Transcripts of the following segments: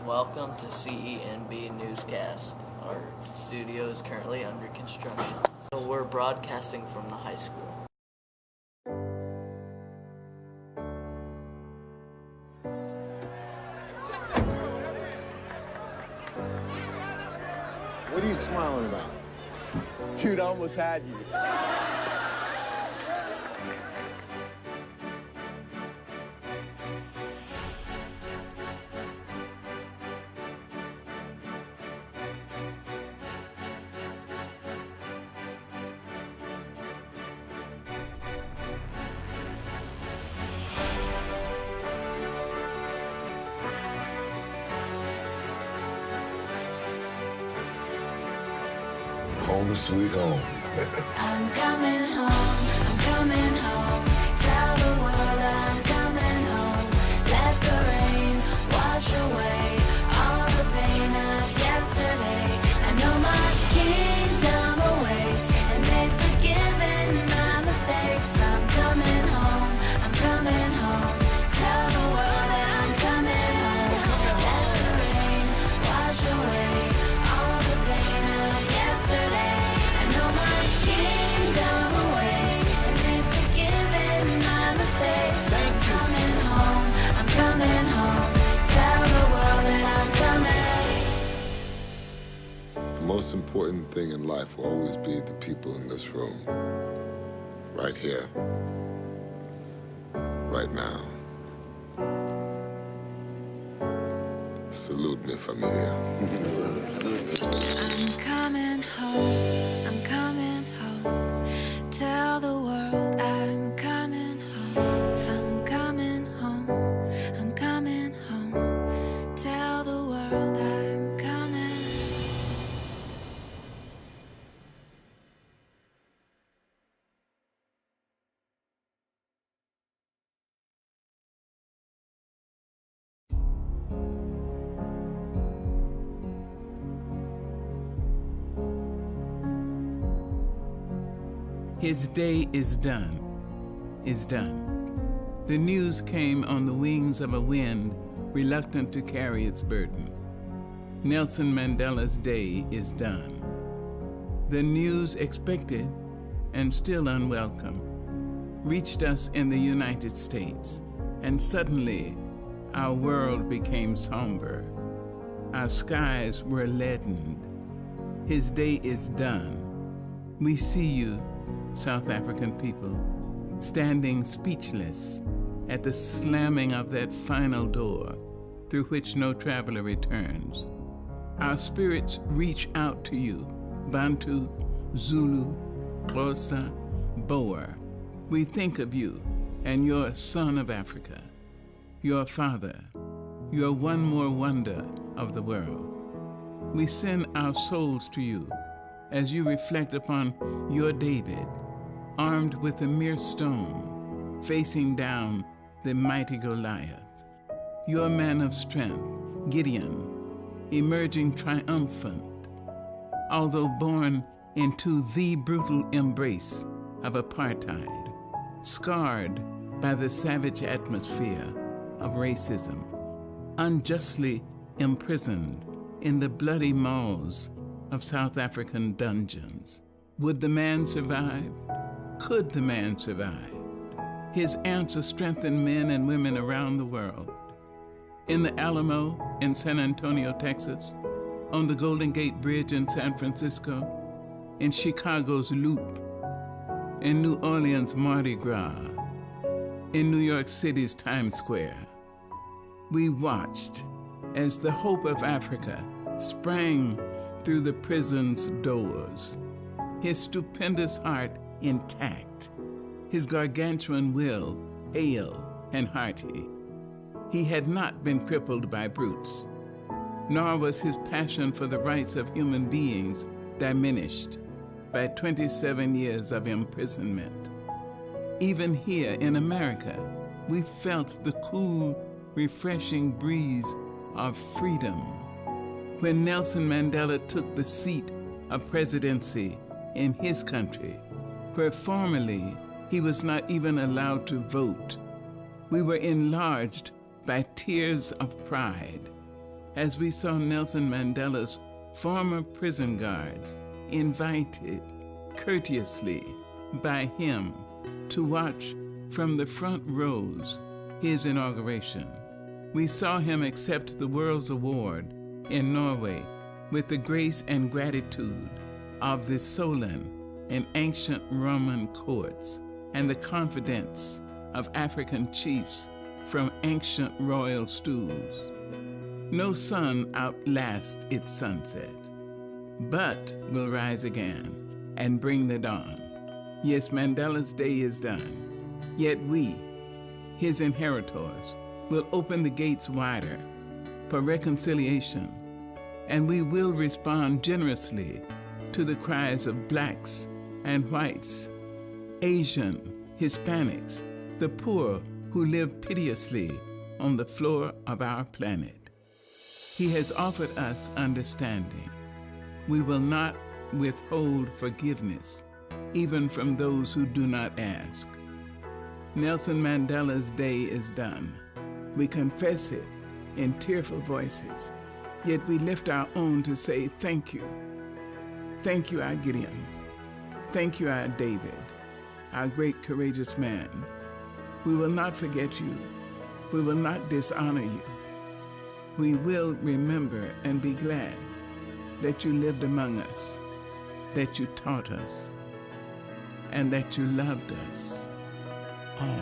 Welcome to CENB Newscast. Our studio is currently under construction. We're broadcasting from the high school. What are you smiling about? Dude, I almost had you. Home sweet home. I'm coming home, I'm coming home. Tell the world I'm coming home. Let the rain wash away all the pain of yesterday. I know my kingdom awaits, and they've forgiven my mistakes. I'm coming home, I'm coming home. Tell the world that I'm coming home. Let the rain wash away all the pain of yesterday. I know my kingdom awaits, and they've forgiven my mistakes. I'm coming home, I'm coming home. Tell the world that I'm coming. The most important thing in life will always be the people in this room. Right here. Right now. Salute me, familia. I'm coming home, I'm coming home. Tell the world I'm coming home. I'm coming home, I'm coming home. Tell the world I'm coming. His day is done, is done. The news came on the wings of a wind reluctant to carry its burden. Nelson Mandela's day is done. The news expected and still unwelcome reached us in the United States, and suddenly our world became somber. Our skies were leadened. His day is done. We see you, South African people, standing speechless at the slamming of that final door through which no traveler returns. Our spirits reach out to you, Bantu, Zulu, Xhosa, Boer. We think of you and your son of Africa, your father, your one more wonder of the world. We send our souls to you as you reflect upon your David, armed with a mere stone, facing down the mighty Goliath. Your man of strength, Gideon, emerging triumphant, although born into the brutal embrace of apartheid, scarred by the savage atmosphere of racism, unjustly imprisoned in the bloody maws of South African dungeons. Would the man survive? Could the man survive? His answer strengthened men and women around the world. In the Alamo in San Antonio, Texas, on the Golden Gate Bridge in San Francisco, in Chicago's Loop, in New Orleans' Mardi Gras, in New York City's Times Square. We watched as the hope of Africa sprang through the prison's doors, his stupendous heart intact, his gargantuan will hale and hearty. He had not been crippled by brutes, nor was his passion for the rights of human beings diminished by 27 years of imprisonment. Even here in America, we felt the cool, refreshing breeze of freedom when Nelson Mandela took the seat of presidency in his country, where formerly he was not even allowed to vote. We were enlarged by tears of pride as we saw Nelson Mandela's former prison guards invited courteously by him to watch from the front rows his inauguration. We saw him accept the World's Award in Norway with the grace and gratitude of the Solon and ancient Roman courts and the confidence of African chiefs from ancient royal stools. No sun outlasts its sunset, but will rise again and bring the dawn. Yes, Mandela's day is done, yet we, his inheritors, will open the gates wider for reconciliation, and we will respond generously to the cries of blacks and whites, Asian, Hispanics, the poor who live piteously on the floor of our planet. He has offered us understanding. We will not withhold forgiveness, even from those who do not ask. Nelson Mandela's day is done. We confess it in tearful voices, yet we lift our own to say thank you. Thank you, our Gideon. Thank you, our David, our great courageous man. We will not forget you. We will not dishonor you. We will remember and be glad that you lived among us, that you taught us, and that you loved us all.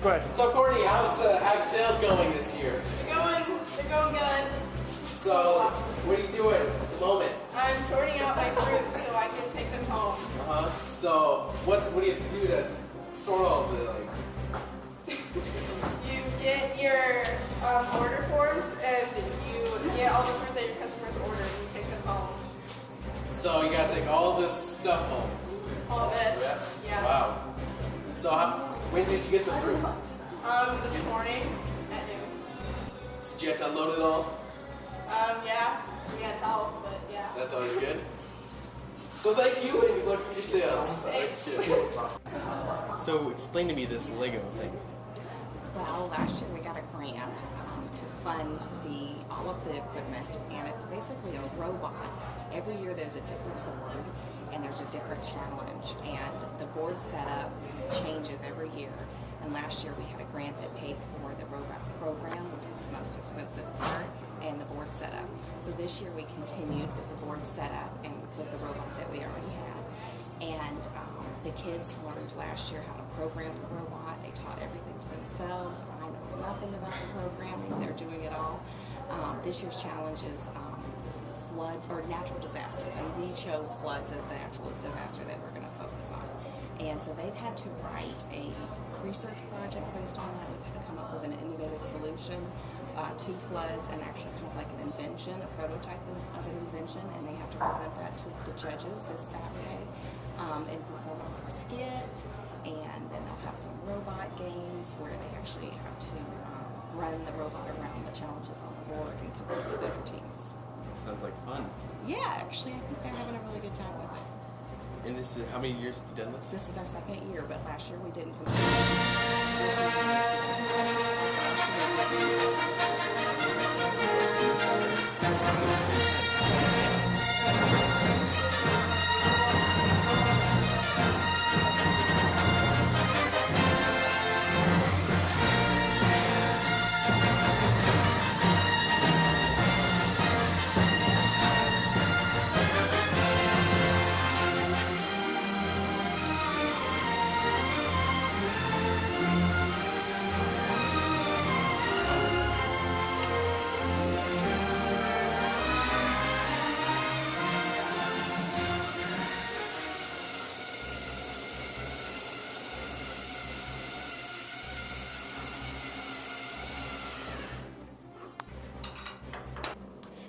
Go ahead. So Courtney, how's ag sales going this year? They're going good. So what are you doing at the moment? I'm sorting out my fruit so I can take them home. So what do you have to do to sort all the You get your order forms and you get all the fruit that your customers order and you take them home. So you gotta take all this stuff home. All this. Yeah. Wow. So when did you get the fruit? This morning at noon. Did you have to unload it all? Yeah. We had help, but yeah. That's always good. So thank you and good luck with your sales. Thanks. So explain to me this Lego thing. Well, last year we got a grant to fund all of the equipment, and it's basically a robot. Every year there's a different board, and there's a different challenge, and the board setup changes every year. And last year we had a grant that paid for the robot program, which was the most expensive part, and the board setup. So this year we continued with the board setup and with the robot that we already had. And the kids learned last year how to program the robot. They taught everything to themselves. I know nothing about the programming. They're doing it all. This year's challenge is floods or natural disasters, and we chose floods as the natural disaster that we're going to focus on. And so they've had to write a research project based on that. We've had to come up with an innovative solution to floods and actually kind of like an invention, a prototype of an invention, and they have to present that to the judges this Saturday and perform a little skit, and then they'll have some robot games where they actually have to run the robot around the challenges on the board and compete with other teams. Sounds like fun. Yeah, actually, I think they're having a really good time with it. And this is how many years have you done this? This is our second year, but last year we didn't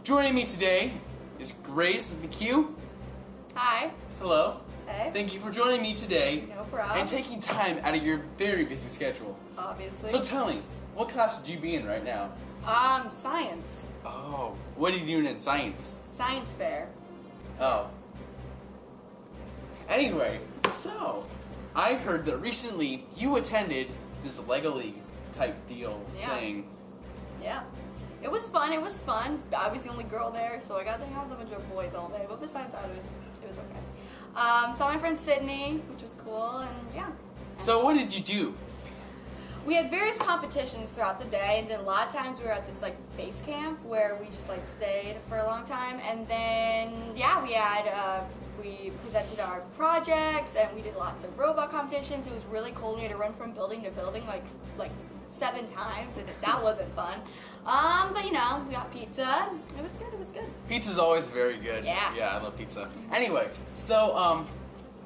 Joining me today is Grace McHugh. Hi. Hello. Hey. Thank you for joining me today. No problem. And taking time out of your very busy schedule. Obviously. So tell me, what class would you be in right now? Science. Oh, what are you doing in science? Science fair. Oh. Anyway, so, I heard that recently you attended this Lego League type deal thing. Yeah. It was fun. I was the only girl there, so I got to hang out with a bunch of boys all day. But besides that, it was okay. Saw my friend Sydney, which was cool, and yeah. So what did you do? We had various competitions throughout the day, and then a lot of times we were at this like base camp where we just like stayed for a long time, and then yeah, we presented our projects and we did lots of robot competitions. It was really cool. We had to run from building to building like 7 times, and that wasn't fun. But you know, we got pizza. It was good. Pizza's always very good. Yeah. Yeah, I love pizza. Anyway, so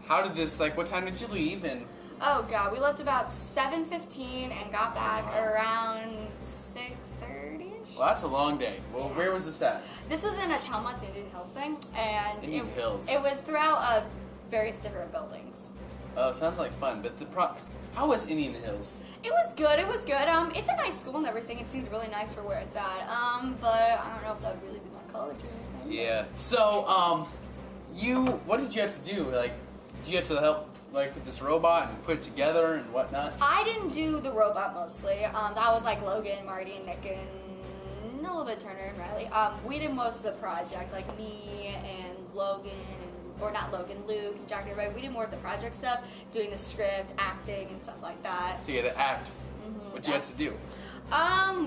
how did this what time did you leave and? Oh god, we left about 7:15 and got back around 6:30ish. Well, that's a long day. Well, Yeah. Where was this at? This was in a Talmud Indian Hills thing, and Indian Hills. It was throughout various different buildings. Oh, sounds like fun. But how was Indian Hills? It was good. It's a nice school and everything. It seems really nice for where it's at. But I don't know if that would really be my college or anything. Yeah. So, what did you have to do? Like, did you have to help with this robot and put it together and whatnot? I didn't do the robot mostly. That was like Logan, Marty, and Nick, and a little bit Turner and Riley. We did most of the project, like me and Logan, or not Logan, Luke and Jack and everybody. We did more of the project stuff, doing the script, acting, and stuff like that. So you had to act. Mm-hmm. What you had to do?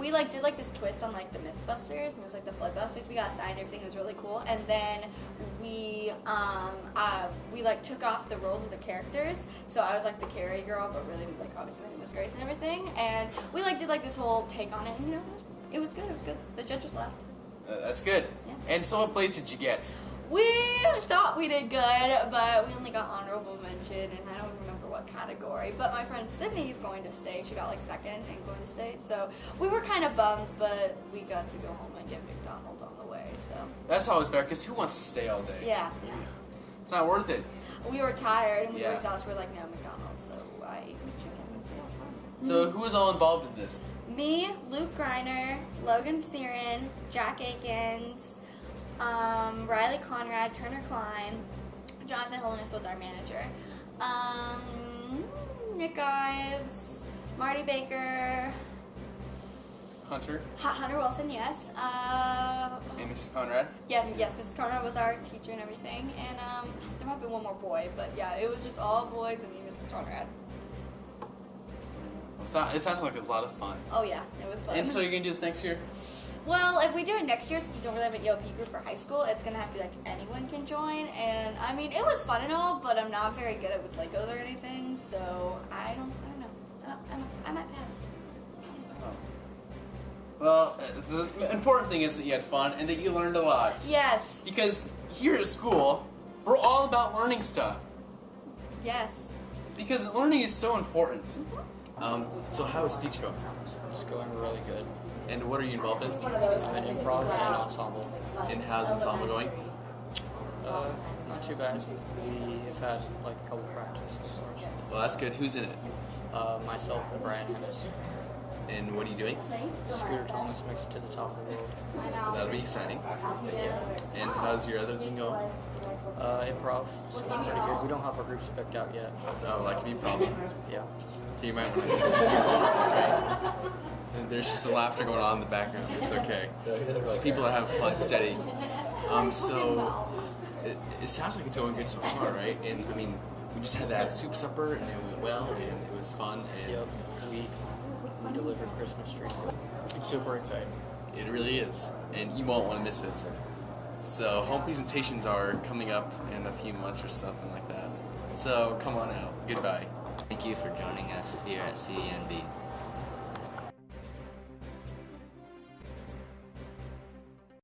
We did this twist on the Mythbusters, and it was the Floodbusters. We got signed, everything was really cool, and then we took off the roles of the characters. So I was the carry girl, but really obviously my name was Grace and everything, and we did this whole take on it, and it was good. The judges left. That's good. Yeah. And so what place did you get? We thought we did good, but we only got honorable mention, and I don't remember what category. But my friend Sydney's going to state. She got second and going to state. So we were kind of bummed, but we got to go home and get McDonald's on the way. So That's always better, because who wants to stay all day? yeah. It's not worth it. We were tired and we were Yeah. exhausted. We were no McDonald's, so I ate chicken and so fun. So who was all involved in this? Me, Luke Greiner, Logan Siren, Jack Akins, Riley Conrad, Turner Klein, Jonathan Holiness was our manager, Nick Ives, Marty Baker, Hunter Wilson, yes. And Mrs. Conrad? Yes, Mrs. Conrad was our teacher and everything, and there might be one more boy, but yeah, it was just all boys and me, Mrs. Conrad. It sounds like it's a lot of fun. Oh yeah, it was fun. And so you're going to do this next year? Well, if we do it next year, since we don't really have an E.L.P group for high school, it's going to have to be anyone can join. And I mean, it was fun and all, but I'm not very good at with Legos or anything, so I don't know. I might pass. Oh. Well, the important thing is that you had fun and that you learned a lot. Yes. Because here at school, we're all about learning stuff. Yes. Because learning is so important. So how is speech going? It's going really good. And what are you involved in? I'm in improv and ensemble. And how's ensemble going? Not too bad. We have had a couple practices. Well, that's good. Who's in it? Myself and Brian Harris. And what are you doing? Scooter Thomas makes it to the top of the world. Well, that'll be exciting. And how's your other thing going? Improv, so pretty good. We don't have our groups picked out yet. Oh, that could be a problem. Yeah. So you might want to right? And there's just some laughter going on in the background. It's okay. People are having fun studying. So it sounds like it's going good so far, right? And I mean, we just had that soup supper and it went well and it was fun. And Yep. We delivered Christmas trees. It's super exciting. It really is, and you won't want to miss it. So home presentations are coming up in a few months or something like that. So come on out. Goodbye. Thank you for joining us here at CENB.